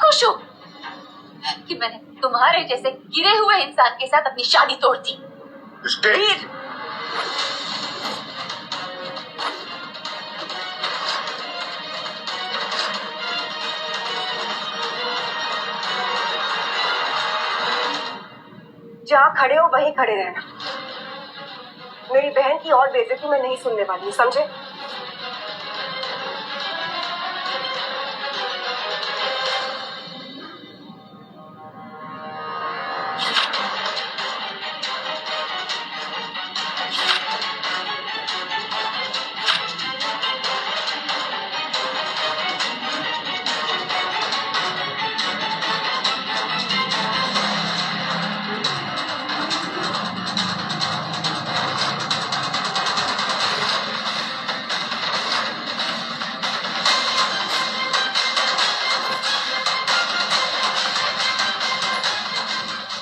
खुश हूँ कि मैंने तुम्हारे जैसे गिरे हुए इंसान के साथ अपनी शादी तोड़ दी। वीर, जहाँ खड़े हो वहीं खड़े रहना। मेरी बहन की और बेइज्जती मैं नहीं सुनने वाली हूँ, समझे?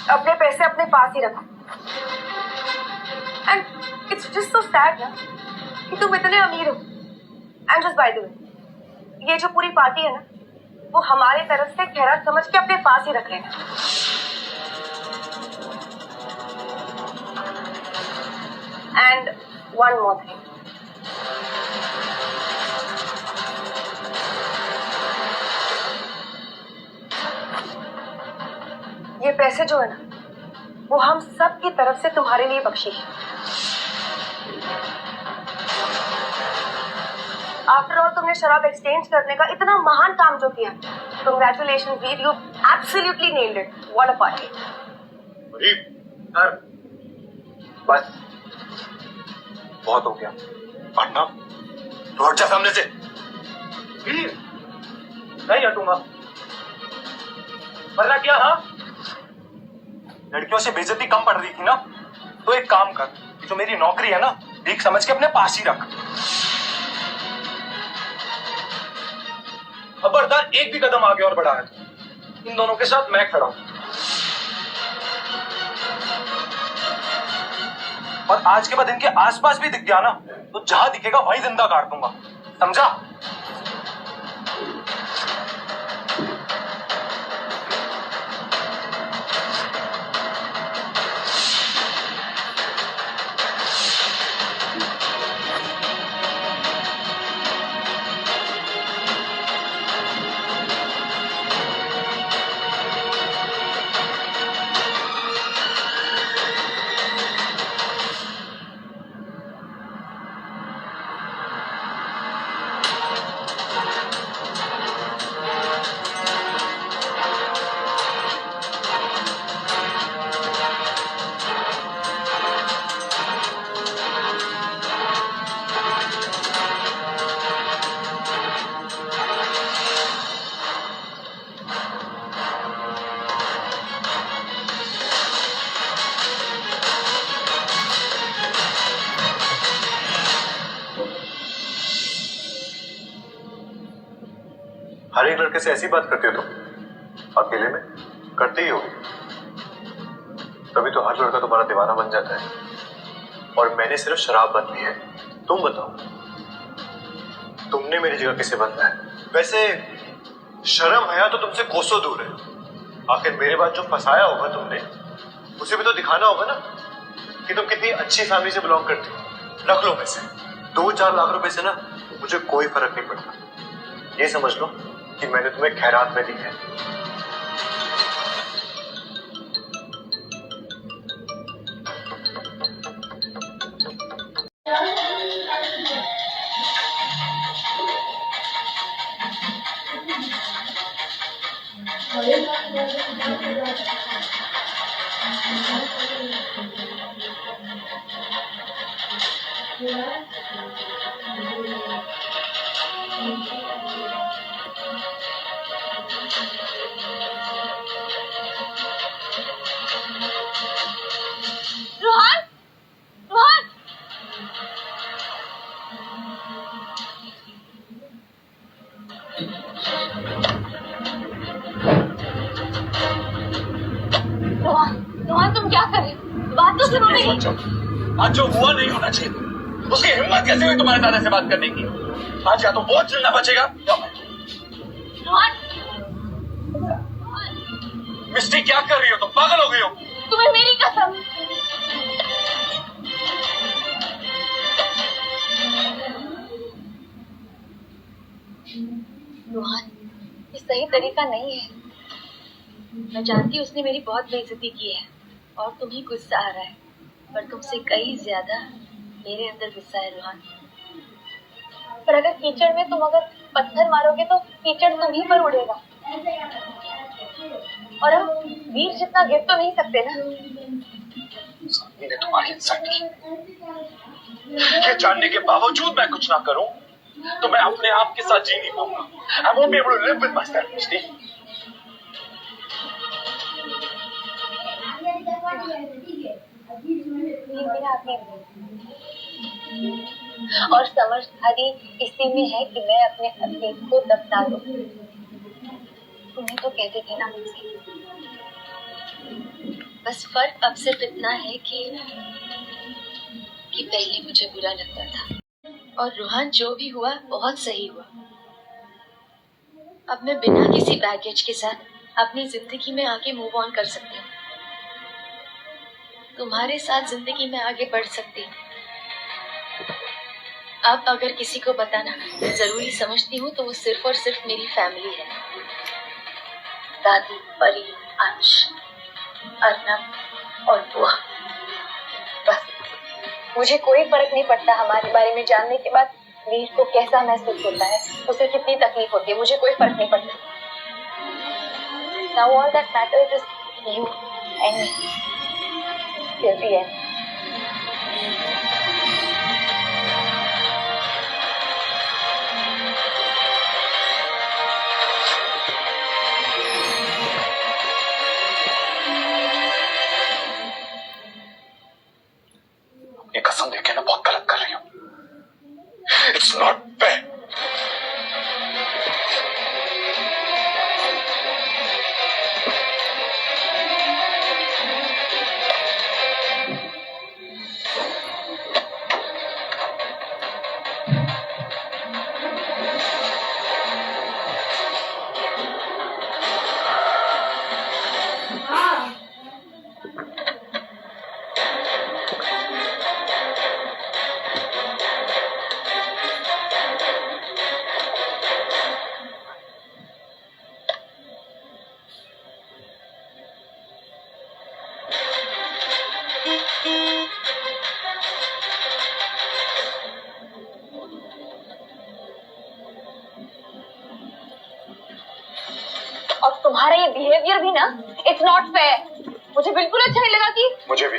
अपने पैसे अपने पास ही रखो। And it's just so sad ना कि तुम इतने अमीर हो। And just by the way, ये जो पूरी पार्टी है ना, वो हमारे तरफ से खैरात समझ के अपने पास ही रख लेना। एंड वन मोर थिंग, ये पैसे जो है ना, वो हम सब की तरफ से तुम्हारे लिए बख्शी है। आफ्टर ऑल तुमने शराब एक्सचेंज करने का इतना महान काम जो किया, congratulations Veer, you absolutely nailed it. What a party. बस बहुत हो गया। पांडा, तू हट जा सामने से। वीर, नहीं हटूंगा। वरना क्या? हाँ, लड़कियों से बेइज्जती कम पड़ रही थी ना, तो एक काम कर, जो मेरी नौकरी है ना, भीख समझ के अपने पास ही रख। खबरदार एक भी कदम आगे और बढ़ाया तो इन दोनों के साथ मैं खड़ा हूं। और आज के बाद इनके आसपास भी दिख गया ना, तो जहां दिखेगा वहीं जिंदा काट दूंगा, समझा? हर एक लड़के से ऐसी बात करते हो तुम? अकेले में करते ही होगी, तभी तो हर लड़का तुम्हारा दीवाना बन जाता है। और मैंने सिर्फ शराब बंद ली है। तुम बताओ, तुमने मेरी जगह किसे बदला है? वैसे शर्म हया तो तुमसे कोसों दूर है। आखिर मेरे बाद जो फंसाया होगा तुमने, उसे भी तो दिखाना होगा ना कि तुम कितनी अच्छी फैमिली से बिलोंग करते हो। रख लो पैसे, 2-4 लाख रुपए से ना मुझे कोई फर्क नहीं पड़ता। ये समझ लो कि मैंने तुम्हें खैरात में दी है। रोहन, रोहन, रोहन, रोहन, तुम क्या कर रहे हो? बात तो सुनो मेरी। आज जो हुआ नहीं होना चाहिए, उसकी हिम्मत कैसे हुई तुम्हारे दादा से बात करने की? आज या तो वो चिल्ला बचेगा या मैं। रोहन, मिस्टी क्या कर रही हो तुम? पागल हो गई हो? तुम्हें मेरी कसम। रोहन, ये सही तरीका नहीं है। मैं जानती हूँ उसने मेरी बहुत बेइज्जती की है और तुम्हें गुस्सा आ रहा है, पर तुमसे कई ज्यादा मेरे अंदर गुस्सा है रोहन। पर अगर कीचड़ में तुम अगर पत्थर मारोगे तो कीचड़ तुम्हीं पर उड़ेगा, और हम वीर जितना गिर तो नहीं सकते ना। मैंने तुम्हारी इंसल्ट की, ये जानने के बावजूद मैं कुछ ना करूं तो मैं अपने आप के साथ जी नहीं पाऊंगा। I won't be able to live with myself, मिस्टी। और समझदारी इसी में है कि मैं अपने अतीत को दफना दूं। तुम्हें तो कहते थे ना मुझसे, बस फर्क अब सिर्फ इतना है कि पहले मुझे बुरा लगता था, और रोहन जो भी हुआ बहुत सही हुआ। अब मैं बिना किसी बैगेज के साथ अपनी जिंदगी में आगे मूव ऑन कर सकती हूँ। तुम्हारे साथ जिंदगी में आगे बढ़ सकती हूँ। अब अगर किसी को बताना जरूरी समझती हूँ तो वो सिर्फ और सिर्फ मेरी फैमिली है। दादी, परी, अंश, अर्नब और बुआ। बस मुझे कोई फर्क नहीं पड़ता हमारे बारे में जानने के बाद वीर को कैसा महसूस होता है, उसे कितनी तकलीफ होती है, मुझे कोई फर्क नहीं पड़ता। Now all that matters is you and me till the end. ये कसम देके ना बहुत गलत कर रही हो। It's not fair. और तुम्हारा ये बिहेवियर भी ना, इट्स नॉट फेयर। मुझे बिल्कुल अच्छा नहीं लगा कि मुझे भी